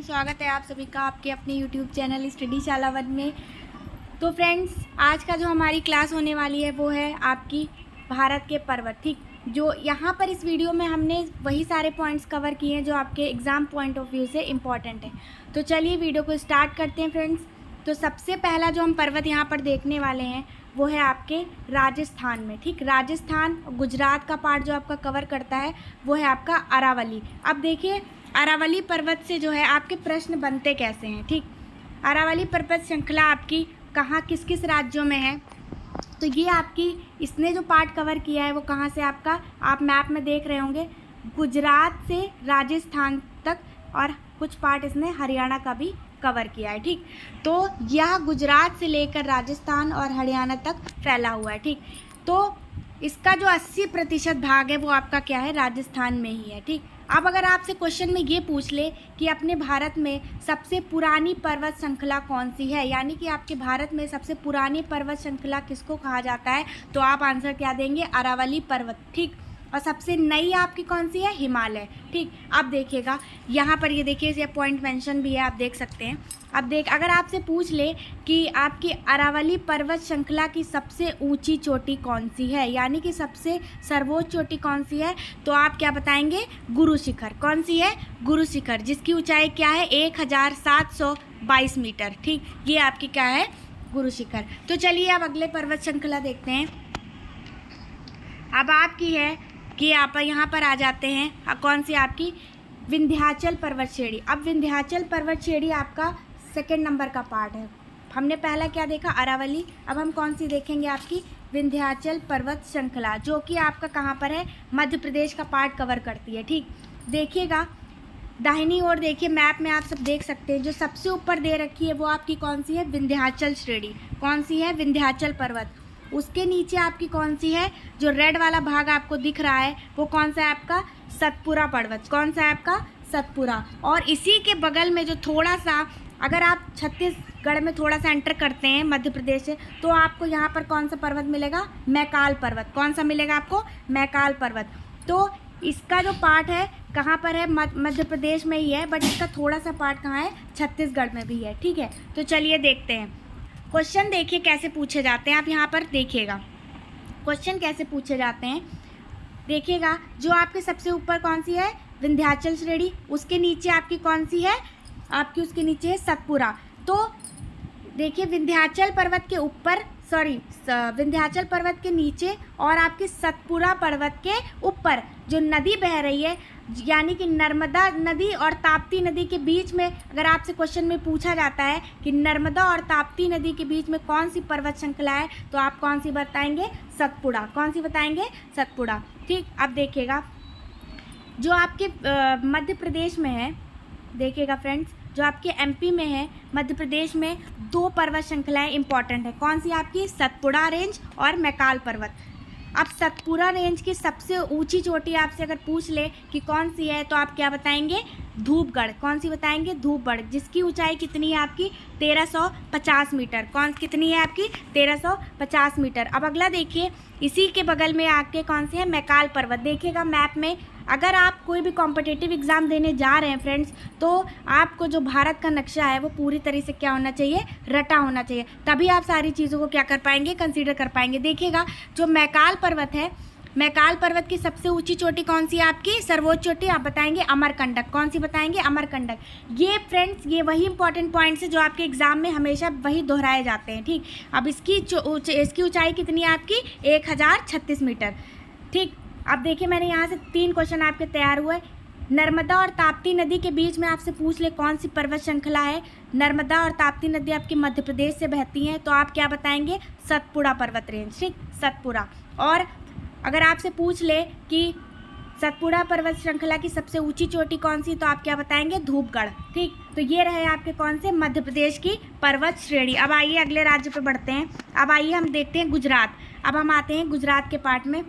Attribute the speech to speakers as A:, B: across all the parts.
A: स्वागत है आप सभी का आपके अपने YouTube चैनल स्टडी शाला वन में। तो फ्रेंड्स, आज का जो हमारी क्लास होने वाली है वो है आपकी भारत के पर्वत। ठीक, जो यहाँ पर इस वीडियो में हमने वही सारे पॉइंट्स कवर किए हैं जो आपके एग्ज़ाम पॉइंट ऑफ व्यू से इम्पॉर्टेंट है। तो चलिए वीडियो को स्टार्ट करते हैं फ्रेंड्स। तो सबसे पहला जो हम पर्वत यहाँ पर देखने वाले हैं वो है आपके राजस्थान में। ठीक, राजस्थान गुजरात का पार्ट जो आपका कवर करता है वो है आपका अरावली। अब देखिए, अरावली पर्वत से जो है आपके प्रश्न बनते कैसे हैं। ठीक, अरावली पर्वत श्रृंखला आपकी कहाँ किस किस राज्यों में है, तो ये आपकी इसने जो पार्ट कवर किया है वो कहाँ से आपका आप मैप में देख रहे होंगे, गुजरात से राजस्थान तक, और कुछ पार्ट इसने हरियाणा का भी कवर किया है। ठीक, तो यह गुजरात से लेकर राजस्थान और हरियाणा तक फैला हुआ है। ठीक, तो इसका जो 80% भाग है वो आपका क्या है, राजस्थान में ही है। ठीक, अब अगर आपसे क्वेश्चन में ये पूछ ले कि अपने भारत में सबसे पुरानी पर्वत श्रृंखला कौन सी है, यानी कि आपके भारत में सबसे पुरानी पर्वत श्रृंखला किसको कहा जाता है, तो आप आंसर क्या देंगे, अरावली पर्वत। ठीक, और सबसे नई आपकी कौन सी है, हिमालय। ठीक, अब देखिएगा यहाँ पर ये देखिए ये पॉइंट मेंशन भी है, आप देख सकते हैं। अब अगर आपसे पूछ ले कि आपकी अरावली पर्वत श्रृंखला की सबसे ऊंची चोटी कौन सी है, यानी कि सबसे सर्वोच्च चोटी कौन सी है, तो आप क्या बताएंगे, गुरु शिखर। कौन सी है, गुरु शिखर, जिसकी ऊंचाई क्या है, 1722 मीटर। ठीक, ये आपकी क्या है, गुरु शिखर। तो चलिए अब अगले पर्वत श्रृंखला देखते हैं। अब आपकी है कि आप यहाँ पर आ जाते हैं, कौन सी आपकी, विंध्याचल पर्वत श्रेणी। अब विंध्याचल पर्वत श्रेणी आपका सेकंड नंबर का पार्ट है। हमने पहला क्या देखा, अरावली, अब हम कौन सी देखेंगे, आपकी विंध्याचल पर्वत श्रृंखला, जो कि आपका कहाँ पर है, मध्य प्रदेश का पार्ट कवर करती है। ठीक, देखिएगा दाहिनी ओर देखिए मैप में आप सब देख सकते हैं, जो सबसे ऊपर दे रखी है वो आपकी कौन सी है, विंध्याचल श्रेणी। कौन सी है, विंध्याचल पर्वत। उसके नीचे आपकी कौन सी है, जो रेड वाला भाग आपको दिख रहा है वो कौन सा है आपका, सतपुरा पर्वत। कौन सा है आपका, सतपुरा। और इसी के बगल में जो थोड़ा सा, अगर आप छत्तीसगढ़ में थोड़ा सा एंटर करते हैं मध्य प्रदेश से, तो आपको यहाँ पर कौन सा पर्वत मिलेगा, मैकाल पर्वत। कौन सा मिलेगा आपको, मैकाल पर्वत। तो इसका जो पार्ट है कहाँ पर है, मध्य प्रदेश में ही है, बट इसका थोड़ा सा पार्ट कहाँ है, छत्तीसगढ़ में भी है। ठीक है, तो चलिए देखते हैं क्वेश्चन। देखिए कैसे पूछे जाते हैं, आप यहाँ पर देखिएगा क्वेश्चन कैसे पूछे जाते हैं। देखिएगा जो आपके सबसे ऊपर कौन सी है, विंध्याचल श्रेणी, उसके नीचे आपकी कौन सी है, आपकी उसके नीचे है सतपुरा। तो देखिए विंध्याचल पर्वत के ऊपर, विंध्याचल पर्वत के नीचे और आपके सतपुरा पर्वत के ऊपर जो नदी बह रही है, यानी कि नर्मदा नदी और ताप्ती नदी के बीच में, अगर आपसे क्वेश्चन में पूछा जाता है कि नर्मदा और ताप्ती नदी के बीच में कौन सी पर्वत श्रृंखला है, तो आप कौन सी बताएंगे, सतपुड़ा। कौन सी बताएंगे, सतपुड़ा। ठीक, अब देखिएगा जो आपके मध्य प्रदेश में है, देखिएगा फ्रेंड्स, जो आपके एमपी में है, मध्य प्रदेश में दो पर्वत श्रृंखलाएं इंपॉर्टेंट है। कौन सी आपकी, सतपुड़ा रेंज और मैकाल पर्वत। अब सतपुरा रेंज की सबसे ऊंची चोटी आपसे अगर पूछ ले कि कौन सी है, तो आप क्या बताएंगे, धूपगढ़। कौन सी बताएंगे, धूपगढ़, जिसकी ऊंचाई कितनी है आपकी, 1350 मीटर। कौन कितनी है आपकी, 1350 मीटर। अब अगला देखिए, इसी के बगल में आके कौन सी है, मैकाल पर्वत। देखिएगा मैप में, अगर आप कोई भी कॉम्पिटिटिव एग्ज़ाम देने जा रहे हैं फ्रेंड्स, तो आपको जो भारत का नक्शा है वो पूरी तरह से क्या होना चाहिए, रटा होना चाहिए, तभी आप सारी चीज़ों को क्या कर पाएंगे, कंसीडर कर पाएंगे। देखिएगा जो मैकाल पर्वत है, मैकाल पर्वत की सबसे ऊंची चोटी कौन सी है आपकी, सर्वोच्च चोटी, आप बताएंगे अमरकंटक। कौन सी बताएंगे, अमरकंटक। ये फ्रेंड्स ये वही इंपॉर्टेंट पॉइंट्स है जो आपके एग्जाम में हमेशा वही दोहराए जाते हैं। ठीक, अब इसकी ऊंचाई कितनी है आपकी, 1036 मीटर। ठीक, अब देखिए मैंने यहाँ से 3 क्वेश्चन आपके तैयार हुए। नर्मदा और ताप्ती नदी के बीच में आपसे पूछ ले कौन सी पर्वत श्रृंखला है, नर्मदा और ताप्ती नदी आपकी मध्य प्रदेश से बहती हैं, तो आप क्या बताएंगे, सतपुड़ा पर्वत रेंज। ठीक, सतपुड़ा। और अगर आपसे पूछ ले कि सतपुड़ा पर्वत श्रृंखला की सबसे ऊंची चोटी कौन सी, तो आप क्या बताएंगे, धूपगढ़। ठीक, तो ये रहे आपके कौन से, मध्य प्रदेश की पर्वत श्रेणी। अब आइए अगले राज्य पे बढ़ते हैं। अब आइए हम देखते हैं गुजरात। अब हम आते हैं गुजरात के पार्ट में।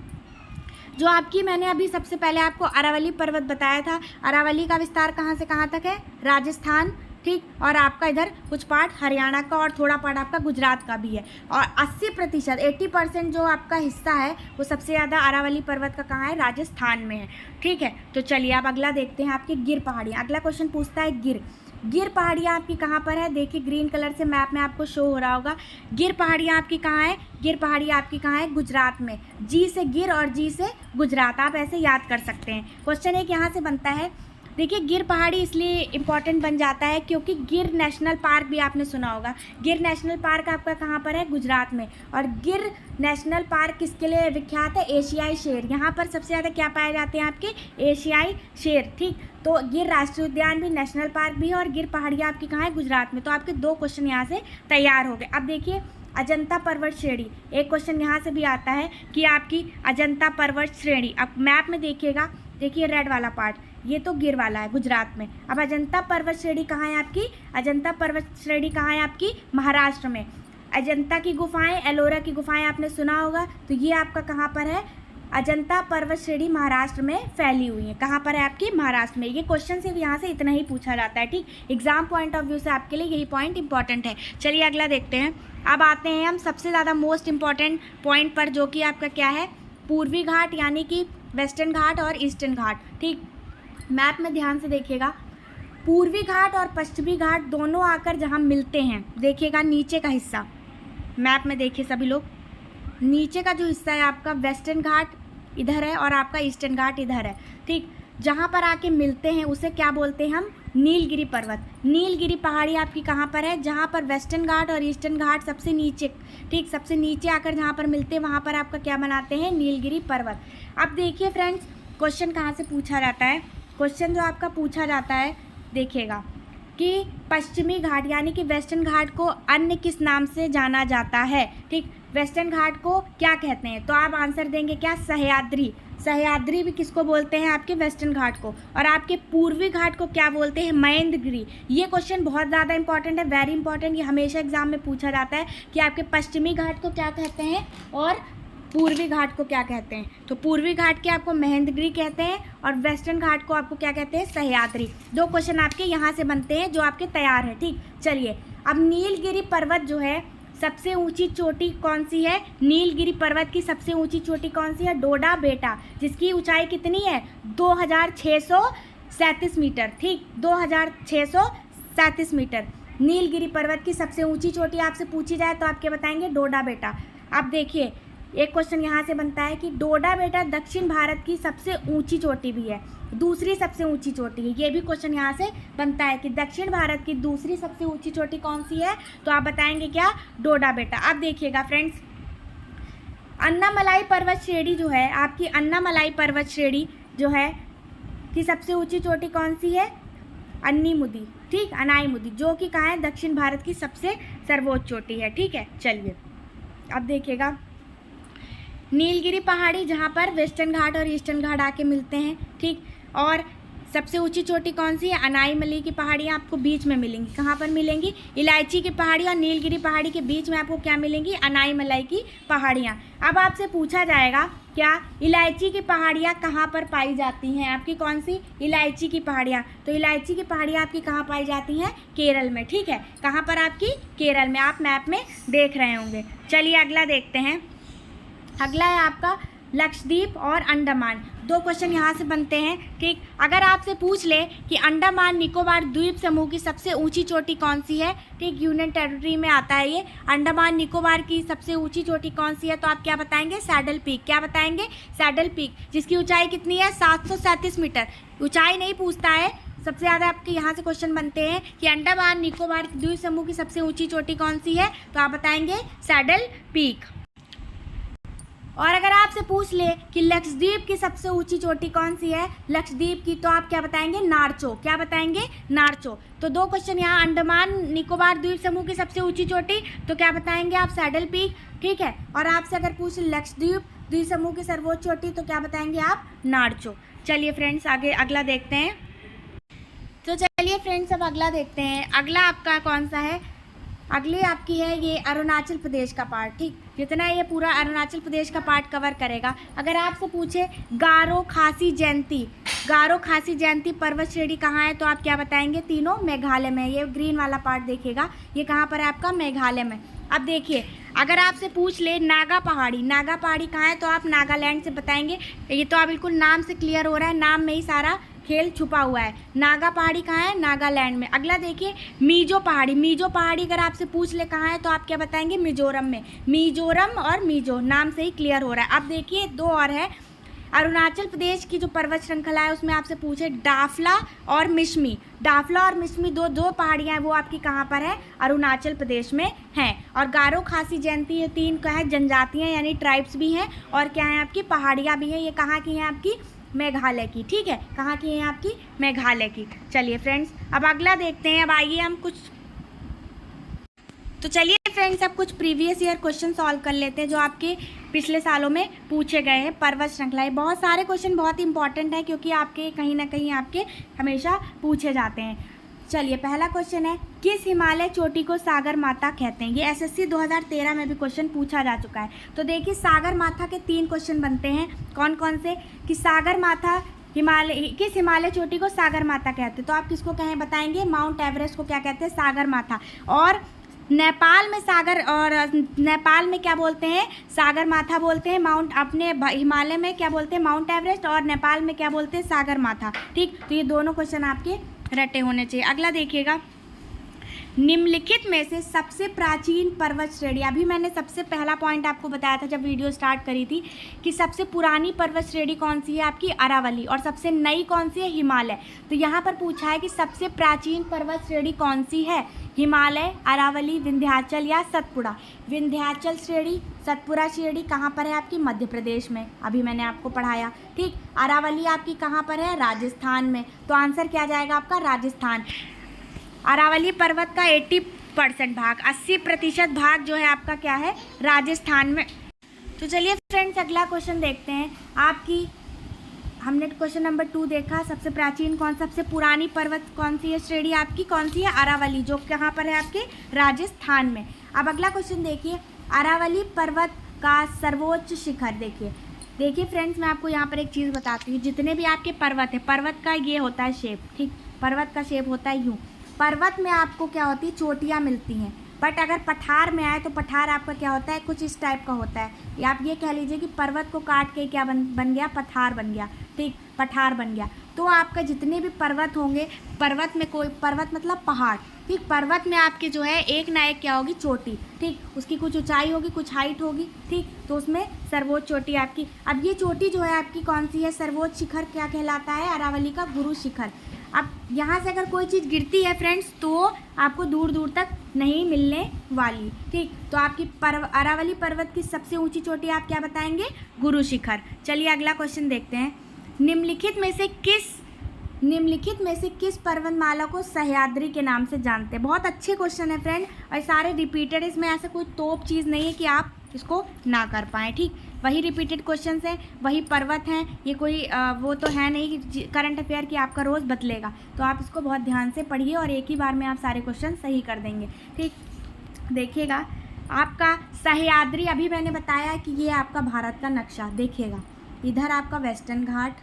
A: जो आपकी मैंने अभी सबसे पहले आपको अरावली पर्वत बताया था, अरावली का विस्तार कहाँ से कहाँ तक है, राजस्थान। ठीक, और आपका इधर कुछ पार्ट हरियाणा का और थोड़ा पार्ट आपका गुजरात का भी है। और 80% 80% जो आपका हिस्सा है वो सबसे ज़्यादा अरावली पर्वत का कहाँ है, राजस्थान में है। ठीक है, तो चलिए अब अगला देखते हैं आपके गिर पहाड़ियाँ। अगला क्वेश्चन पूछता है गिर। गिर पहाड़ियाँ आपकी कहाँ पर है, देखिए ग्रीन कलर से मैप में आपको शो हो रहा होगा। गिर पहाड़ियाँ आपकी कहाँ है, गिर पहाड़ियाँ आपकी कहाँ है, गुजरात में। जी से गिर और जी से गुजरात, आप ऐसे याद कर सकते हैं। क्वेश्चन एक यहाँ से बनता है, देखिए गिर पहाड़ी इसलिए इम्पॉर्टेंट बन जाता है क्योंकि गिर नेशनल पार्क भी आपने सुना होगा। गिर नेशनल पार्क आपका कहाँ पर है, गुजरात में। और गिर नेशनल पार्क किसके लिए विख्यात है, एशियाई शेर। यहाँ पर सबसे ज़्यादा क्या पाए जाते हैं, आपके एशियाई शेर, ठीक। तो गिर राष्ट्रीय उद्यान भी, नेशनल पार्क भी है, और गिर पहाड़ियाँ आपकी कहाँ है, गुजरात में। तो आपके 2 क्वेश्चन यहाँ से तैयार हो गए। अब देखिए अजंता पर्वत श्रेणी, एक क्वेश्चन यहाँ से भी आता है कि आपकी अजंता पर्वत श्रेणी। अब मैप में देखिएगा, देखिए रेड वाला पार्ट, ये तो गिर वाला है गुजरात में। अब अजंता पर्वत श्रेणी कहाँ है आपकी, अजंता पर्वत श्रेणी कहाँ है आपकी, महाराष्ट्र में। अजंता की गुफाएं, एलोरा की गुफाएं आपने सुना होगा, तो ये आपका कहाँ पर है, अजंता पर्वत श्रेणी महाराष्ट्र में फैली हुई है। कहाँ पर है आपकी, महाराष्ट्र में। ये क्वेश्चन सिर्फ यहाँ से इतना ही पूछा जाता है, ठीक। एग्जाम पॉइंट ऑफ व्यू से आपके लिए यही पॉइंट इंपॉर्टेंट है। चलिए अगला देखते हैं। अब आते हैं हम सबसे ज़्यादा मोस्ट इम्पॉर्टेंट पॉइंट पर, जो कि आपका क्या है, पूर्वी घाट यानी कि वेस्टर्न घाट और ईस्टर्न घाट, ठीक। मैप में ध्यान से देखिएगा, पूर्वी घाट और पश्चिमी घाट दोनों आकर जहाँ मिलते हैं, देखिएगा नीचे का हिस्सा, मैप में देखिए सभी लोग, नीचे का जो हिस्सा है आपका वेस्टर्न घाट इधर है और आपका ईस्टर्न घाट इधर है, ठीक। जहाँ पर आके मिलते हैं उसे क्या बोलते हैं हम, नीलगिरी पर्वत। नीलगिरी पहाड़ी आपकी कहाँ पर है, जहाँ पर वेस्टर्न घाट और ईस्टर्न घाट सबसे नीचे, ठीक, सबसे नीचे आकर जहाँ पर मिलते हैं वहाँ पर आपका क्या बनाते हैं, नीलगिरी पर्वत। अब देखिए फ्रेंड्स, क्वेश्चन कहाँ से पूछा जाता है, क्वेश्चन जो आपका पूछा जाता है, देखिएगा कि पश्चिमी घाट यानी कि वेस्टर्न घाट को अन्य किस नाम से जाना जाता है, ठीक। वेस्टर्न घाट को क्या कहते हैं, तो आप आंसर देंगे क्या, सह्याद्री। सह्याद्री भी किसको बोलते हैं, आपके वेस्टर्न घाट को। और आपके पूर्वी घाट को क्या बोलते हैं, महेंद्रगिरी। ये क्वेश्चन बहुत ज़्यादा इंपॉर्टेंट है, वेरी इंपॉर्टेंट। ये हमेशा एग्जाम में पूछा जाता है कि आपके पश्चिमी घाट को क्या कहते हैं और पूर्वी घाट को क्या कहते हैं। तो पूर्वी घाट के आपको महेंद्रगिरी कहते हैं और वेस्टर्न घाट को आपको क्या कहते हैं, सह्याद्री। 2 क्वेश्चन आपके यहाँ से बनते हैं जो आपके तैयार है, ठीक। चलिए अब नीलगिरी पर्वत जो है, सबसे ऊंची चोटी कौन सी है, नीलगिरी पर्वत की सबसे ऊंची चोटी कौन सी है, डोडा बेटा, जिसकी ऊंचाई कितनी है, 2637 मीटर, ठीक, 2637 मीटर। नीलगिरी पर्वत की सबसे ऊंची चोटी आपसे पूछी जाए तो आप क्या बताएंगे, डोडा बेटा। अब देखिए एक क्वेश्चन यहाँ से बनता है कि डोडा बेटा दक्षिण भारत की सबसे ऊंची चोटी भी है, दूसरी सबसे ऊंची चोटी है। ये भी क्वेश्चन यहाँ से बनता है कि दक्षिण भारत की दूसरी सबसे ऊंची चोटी कौन सी है, तो आप बताएंगे क्या, डोडा बेटा। अब देखिएगा फ्रेंड्स, अन्नामलाई पर्वत श्रेणी जो है आपकी, अन्नामलाई पर्वत श्रेणी जो है कि सबसे ऊंची चोटी कौन सी है, अन्नीमुदी, ठीक, अनाईमुदी, जो कि कहाँ है, दक्षिण भारत की सबसे सर्वोच्च चोटी है, ठीक है। चलिए अब देखिएगा, नीलगिरी पहाड़ी जहाँ पर वेस्टर्न घाट और ईस्टर्न घाट आके मिलते हैं, ठीक। और सबसे ऊंची चोटी कौन सी है, अनाईमली की पहाड़ियाँ आपको बीच में मिलेंगी। कहाँ पर मिलेंगी, इलायची की पहाड़ी और नीलगिरी पहाड़ी के बीच में आपको क्या मिलेंगी, अनाईमलाई की पहाड़ियाँ। अब आपसे पूछा जाएगा क्या, इलायची की पहाड़ियाँ कहाँ पर पाई जाती हैं, आपकी कौन सी, इलायची की पहाड़ियाँ। तो इलायची की पहाड़ियाँ आपकी कहाँ पाई जाती हैं, केरल में, ठीक है। कहाँ पर आपकी, केरल में, आप मैप में देख रहे होंगे। चलिए अगला देखते हैं। अगला है आपका लक्षद्वीप और अंडमान। 2 क्वेश्चन यहाँ से बनते हैं, ठीक। अगर आपसे पूछ ले कि अंडमान निकोबार द्वीप समूह की सबसे ऊंची चोटी कौन सी है, ठीक, यूनियन टेरिटरी में आता है ये, अंडमान निकोबार की सबसे ऊंची चोटी कौन सी है, तो आप क्या बताएंगे, सैडल पीक। क्या बताएंगे, सैडल पीक, जिसकी ऊंचाई कितनी है, 737 मीटर। ऊंचाई नहीं पूछता है, सबसे ज़्यादा आपके यहाँ से क्वेश्चन बनते हैं कि अंडमान निकोबार द्वीप समूह की सबसे ऊंची चोटी कौन सी है, तो आप बताएंगे सैडल पीक। और अगर आपसे पूछ ले कि लक्षद्वीप की सबसे ऊंची चोटी कौन सी है, लक्षद्वीप की, तो आप क्या बताएंगे, नारचो। क्या बताएंगे, नारचो। तो 2 क्वेश्चन यहाँ, अंडमान निकोबार द्वीप समूह की सबसे ऊंची चोटी, तो क्या बताएंगे आप, सैडल पीक, ठीक है। और आपसे अगर पूछ लक्षद्वीप द्वीप समूह की सर्वोच्च चोटी, तो क्या बताएंगे आप, नारचो। चलिए फ्रेंड्स आगे अगला देखते हैं। तो चलिए फ्रेंड्स अब अगला देखते हैं। अगला आपका कौन सा है, अगली आपकी है ये अरुणाचल प्रदेश का पार्ट, ठीक। जितना ये पूरा अरुणाचल प्रदेश का पार्ट कवर करेगा। अगर आपसे पूछे गारो खासी जयंती, गारो खासी जयंती पर्वत श्रेणी कहाँ है, तो आप क्या बताएंगे, तीनों मेघालय में। ये ग्रीन वाला पार्ट देखिएगा, ये कहाँ पर है आपका, मेघालय में। अब देखिए अगर आपसे पूछ ले नागा पहाड़ी, नागा पहाड़ी कहाँ है, तो आप नागालैंड से बताएंगे। ये तो आप बिल्कुल नाम से क्लियर हो रहा है, नाम में ही सारा खेल छुपा हुआ है। नागा पहाड़ी कहाँ है? नागालैंड में। अगला देखिए मीजो पहाड़ी। मीजो पहाड़ी अगर आपसे पूछ ले कहाँ है तो आप क्या बताएंगे? मिजोरम में। मिजोरम और मीजो नाम से ही क्लियर हो रहा है। अब देखिए दो और है। अरुणाचल प्रदेश की जो पर्वत श्रृंखला है उसमें आपसे पूछे डाफला और मिश्मी। डाफला और मिश्मी दो पहाड़ियाँ हैं, वो आपकी कहाँ पर है? अरुणाचल प्रदेश में हैं। और गारो, खासी, जयंती ये 3 क्या है? जनजातियाँ यानी ट्राइब्स भी हैं और क्या है आपकी? पहाड़ियाँ भी हैं। ये कहाँ की हैं आपकी? मेघालय की। ठीक है, कहाँ की हैं आपकी? मेघालय की। चलिए फ्रेंड्स अब अगला देखते हैं। अब आइए हम तो चलिए फ्रेंड्स अब कुछ प्रीवियस ईयर क्वेश्चन सॉल्व कर लेते हैं जो आपके पिछले सालों में पूछे गए हैं पर्वत श्रृंखलाएं। बहुत सारे क्वेश्चन बहुत इंपॉर्टेंट हैं क्योंकि आपके कहीं ना कहीं आपके हमेशा पूछे जाते हैं। चलिए पहला क्वेश्चन है, किस हिमालय चोटी को सागर माता कहते हैं? ये एसएससी 2013 में भी क्वेश्चन पूछा जा चुका है। तो देखिए सागर माता के 3 क्वेश्चन बनते हैं। कौन कौन से? कि सागर माता किस हिमालय चोटी को सागर माता कहते हैं? तो आप किसको कहें बताएंगे? माउंट एवरेस्ट को क्या कहते हैं? सागर माता। और नेपाल में क्या बोलते हैं? सागर माथा बोलते हैं। अपने हिमालय में क्या बोलते हैं? Mount Everest. और नेपाल में क्या बोलते हैं? सागर माथा। ठीक, तो ये दोनों क्वेश्चन आपके रटे होने चाहिए। अगला देखिएगा, निम्नलिखित में से सबसे प्राचीन पर्वत श्रेणी। अभी मैंने सबसे पहला पॉइंट आपको बताया था जब वीडियो स्टार्ट करी थी कि सबसे पुरानी पर्वत श्रेणी कौन सी है? आपकी अरावली। और सबसे नई कौन सी है? हिमालय। तो यहाँ पर पूछा है कि सबसे प्राचीन पर्वत श्रेणी कौन सी है? हिमालय, अरावली, विंध्याचल या सतपुड़ा। विंध्याचल श्रेणी, सतपुड़ा श्रेणी कहाँ पर है आपकी? मध्य प्रदेश में। अभी मैंने आपको पढ़ाया। ठीक, अरावली आपकी कहाँ पर है? राजस्थान में। तो आंसर क्या जाएगा आपका? राजस्थान। अरावली पर्वत का 80% भाग, 80% भाग जो है आपका क्या है? राजस्थान में। तो चलिए फ्रेंड्स अगला क्वेश्चन देखते हैं। आपकी हमने क्वेश्चन नंबर 2 देखा, सबसे प्राचीन सबसे पुरानी पर्वत कौन सी है? श्रेणी आपकी कौन सी है? अरावली, जो कहाँ पर है आपके? राजस्थान में। अब अगला क्वेश्चन देखिए, अरावली पर्वत का सर्वोच्च शिखर। देखिए फ्रेंड्स मैं आपको यहाँ पर एक चीज़ बताती हूँ। जितने भी आपके पर्वत है, पर्वत का ये होता है शेप। ठीक, पर्वत का शेप होता है यूँ। पर्वत में आपको क्या होती है? चोटियाँ मिलती हैं। बट अगर पठार में आए तो पठार आपका क्या होता है? कुछ इस टाइप का होता है। या आप ये कह लीजिए कि पर्वत को काट के क्या बन गया? पठार बन गया। ठीक, पठार बन गया। तो आपका जितने भी पर्वत होंगे, पर्वत में कोई पर्वत मतलब पहाड़। ठीक, पर्वत में आपके जो है एक ना एक क्या होगी? चोटी। ठीक, उसकी कुछ ऊंचाई होगी, कुछ हाइट होगी। ठीक, तो उसमें सर्वोच्च चोटी आपकी। अब ये चोटी जो है आपकी कौन सी है? सर्वोच्च शिखर क्या कहलाता है? अरावली का गुरु शिखर। अब यहाँ से अगर कोई चीज़ गिरती है फ्रेंड्स तो आपको दूर दूर तक नहीं मिलने वाली। ठीक, तो आपकी अरावली पर्वत की सबसे ऊंची चोटी आप क्या बताएंगे? गुरु शिखर। चलिए अगला क्वेश्चन देखते हैं। निम्नलिखित में से किस पर्वतमाला को सह्याद्री के नाम से जानते हैं? बहुत अच्छे क्वेश्चन है फ्रेंड और सारे रिपीटेड। इसमें ऐसा कोई तोप चीज़ नहीं है कि आप इसको ना कर पाएँ। ठीक, वही रिपीटेड क्वेश्चंस हैं, वही पर्वत हैं। ये कोई वो तो है नहीं कि करंट अफेयर की आपका रोज़ बदलेगा। तो आप इसको बहुत ध्यान से पढ़िए और एक ही बार में आप सारे क्वेश्चन सही कर देंगे। ठीक, देखिएगा आपका सह्याद्री, अभी मैंने बताया कि ये आपका भारत का नक्शा। देखिएगा इधर आपका वेस्टर्न घाट,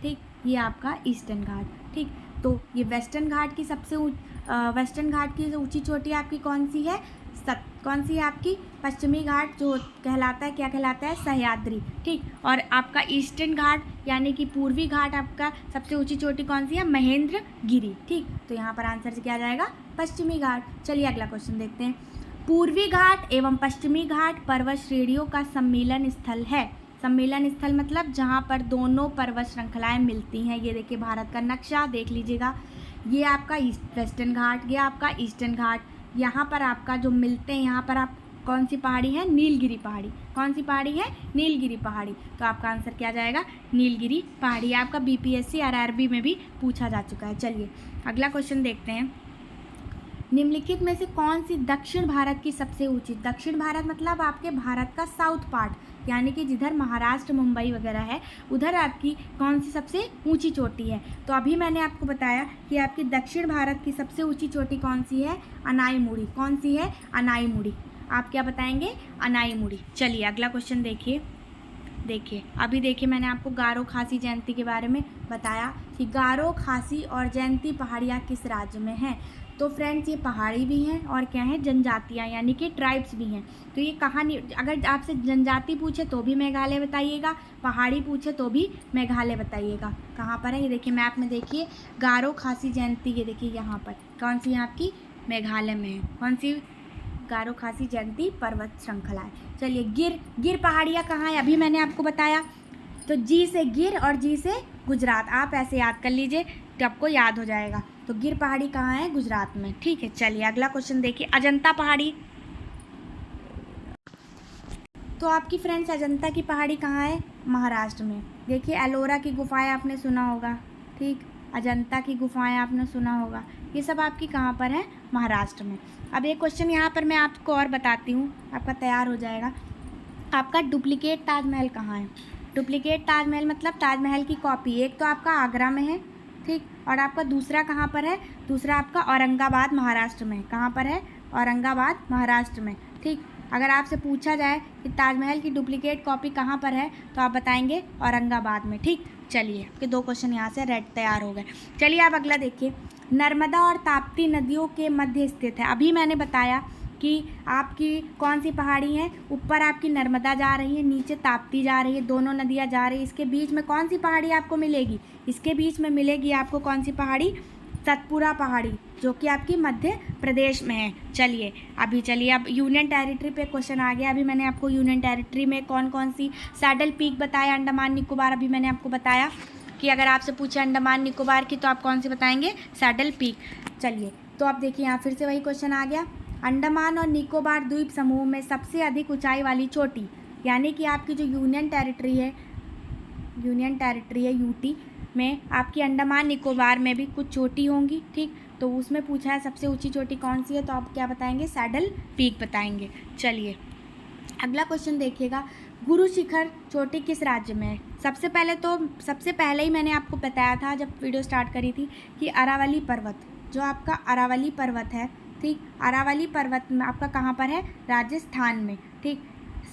A: ठीक, ये आपका ईस्टर्न घाट। ठीक, तो ये वेस्टर्न घाट की ऊंची चोटी आपकी कौन सी है? कौन सी है आपकी? पश्चिमी घाट जो कहलाता है, क्या कहलाता है? सह्याद्री। ठीक, और आपका ईस्टर्न घाट यानी कि पूर्वी घाट आपका सबसे ऊंची चोटी कौन सी है? महेंद्रगिरी। ठीक, तो यहाँ पर आंसर क्या जाएगा? पश्चिमी घाट। चलिए अगला क्वेश्चन देखते हैं। पूर्वी घाट एवं पश्चिमी घाट पर्वत श्रेणियों का सम्मिलन स्थल है। सम्मेलन स्थल मतलब जहाँ पर दोनों पर्वत श्रृंखलाएं मिलती हैं। ये देखिए भारत का नक्शा देख लीजिएगा। ये आपका वेस्टर्न घाट, ये आपका ईस्टर्न घाट। यहाँ पर आपका जो मिलते हैं, यहाँ पर आप कौन सी पहाड़ी है? नीलगिरी पहाड़ी। कौन सी पहाड़ी है? नीलगिरी पहाड़ी। तो आपका आंसर क्या जाएगा? नीलगिरी पहाड़ी। आपका बीपीएससी आरआरबी में भी पूछा जा चुका है। चलिए अगला क्वेश्चन देखते हैं। निम्नलिखित में से कौन सी दक्षिण भारत की सबसे ऊंची? दक्षिण भारत मतलब आपके भारत का साउथ पार्ट, यानी कि जिधर महाराष्ट्र, मुंबई वगैरह है, उधर आपकी कौन सी सबसे ऊंची चोटी है? तो अभी मैंने आपको बताया कि आपकी दक्षिण भारत की सबसे ऊंची चोटी कौन सी है? अनाईमुड़ी। कौन सी है? अनाईमुड़ी। आप क्या बताएंगे? अनाईमुड़ी। चलिए अगला क्वेश्चन देखिए। अभी देखिए मैंने आपको गारो, खासी, जयंती के बारे में बताया कि गारो, खासी और जयंती पहाड़ियाँ किस राज्य में हैं। तो फ्रेंड्स ये पहाड़ी भी हैं और क्या है, जनजातियाँ यानी कि ट्राइब्स भी हैं। तो ये कहानी, अगर आपसे जनजाति पूछे तो भी मेघालय बताइएगा, पहाड़ी पूछे तो भी मेघालय बताइएगा। कहाँ पर है ये देखिए मैप में, देखिए गारो खासी जयंती, ये देखिए यहाँ पर कौन सी है आपकी, मेघालय में है। कौन सी, गारो खासी जयंती पर्वत श्रृंखला है। चलिए गिर पहाड़ियाँ कहाँ है, अभी मैंने आपको बताया। तो जी से गिर और जी से गुजरात, आप ऐसे याद कर लीजिए तो आपको याद हो जाएगा। तो गिर पहाड़ी कहाँ है, गुजरात में। ठीक है, चलिए अगला क्वेश्चन देखिए, अजंता पहाड़ी। तो आपकी फ्रेंड्स अजंता की पहाड़ी कहाँ है, महाराष्ट्र में। देखिए एलोरा की गुफाएं आपने सुना होगा, ठीक, अजंता की गुफाएं आपने सुना होगा, ये सब आपकी कहाँ पर है, महाराष्ट्र में। अब एक क्वेश्चन यहाँ पर मैं आपको और बताती हूँ, आपका तैयार हो जाएगा। आपका डुप्लीकेट ताजमहल कहाँ है। डुप्लीकेट ताजमहल मतलब ताजमहल की कॉपी, एक तो आपका आगरा में है, ठीक, और आपका दूसरा कहाँ पर है, दूसरा आपका औरंगाबाद महाराष्ट्र में। कहाँ पर है, औरंगाबाद महाराष्ट्र में, ठीक। अगर आपसे पूछा जाए कि ताजमहल की डुप्लीकेट कॉपी कहाँ पर है तो आप बताएंगे औरंगाबाद में, ठीक। चलिए आपके 2 क्वेश्चन यहाँ से रेड तैयार हो गए। चलिए आप अगला देखिए, नर्मदा और ताप्ती नदियों के मध्य स्थित है। अभी मैंने बताया कि आपकी कौन सी पहाड़ी है, ऊपर आपकी नर्मदा जा रही है, नीचे ताप्ती जा रही है, दोनों नदियाँ जा रही है। इसके बीच में कौन सी पहाड़ी आपको मिलेगी, इसके बीच में मिलेगी आपको कौन सी पहाड़ी, सतपुरा पहाड़ी, जो कि आपकी मध्य प्रदेश में है। चलिए अब यूनियन टेरिटरी पे क्वेश्चन आ गया। अभी मैंने आपको यूनियन टेरिटरी में कौन कौन सी, सैडल पीक बताया, अंडमान निकोबार, अभी मैंने आपको बताया कि अगर आपसे पूछे अंडमान निकोबार की तो आप कौन सी बताएंगे, सैडल पीक। चलिए तो आप देखिए यहाँ फिर से वही क्वेश्चन आ गया, अंडमान और निकोबार द्वीप समूह में सबसे अधिक ऊंचाई वाली चोटी, यानी कि आपकी जो यूनियन टेरिटरी है यूटी में, आपकी अंडमान निकोबार में भी कुछ चोटी होंगी, ठीक। तो उसमें पूछा है सबसे ऊंची चोटी कौन सी है, तो आप क्या बताएंगे, सैडल पीक बताएंगे। चलिए अगला क्वेश्चन देखिएगा, गुरु शिखर चोटी किस राज्य में है। सबसे पहले ही मैंने आपको बताया था जब वीडियो स्टार्ट करी थी कि अरावली पर्वत, जो आपका अरावली पर्वत है, ठीक, अरावली पर्वत में आपका कहाँ पर है, राजस्थान में, ठीक।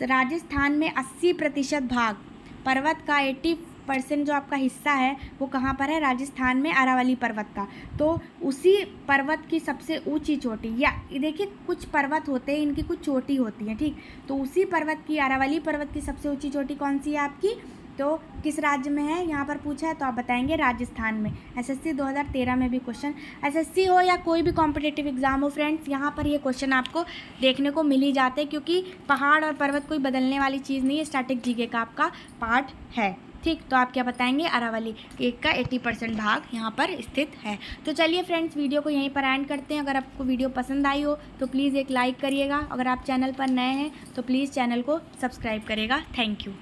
A: राजस्थान में 80% भाग पर्वत का 80% जो आपका हिस्सा है वो कहाँ पर है, राजस्थान में, अरावली पर्वत का। तो उसी पर्वत की सबसे ऊंची चोटी, या देखिए कुछ पर्वत होते हैं इनकी कुछ चोटी होती है, ठीक। तो उसी पर्वत की, अरावली पर्वत की सबसे ऊंची चोटी कौन सी है आपकी, तो किस राज्य में है, यहाँ पर पूछा है तो आप बताएंगे राजस्थान में। एसएससी 2013 में भी क्वेश्चन, एसएससी हो या कोई भी कॉम्पिटिटिव एग्जाम हो फ्रेंड्स, यहाँ पर ये क्वेश्चन आपको देखने को मिल ही जाते हैं, क्योंकि पहाड़ और पर्वत कोई बदलने वाली चीज़ नहीं है, स्टैटिक जीके का आपका पार्ट है, ठीक। तो आप क्या बताएंगे, अरावली एक का 80% भाग यहाँ पर स्थित है। तो चलिए फ्रेंड्स वीडियो को यहीं पर एंड करते हैं। अगर आपको वीडियो पसंद आई हो तो प्लीज़ एक लाइक करिएगा, अगर आप चैनल पर नए हैं तो प्लीज़ चैनल को सब्सक्राइब करिएगा। Thank you.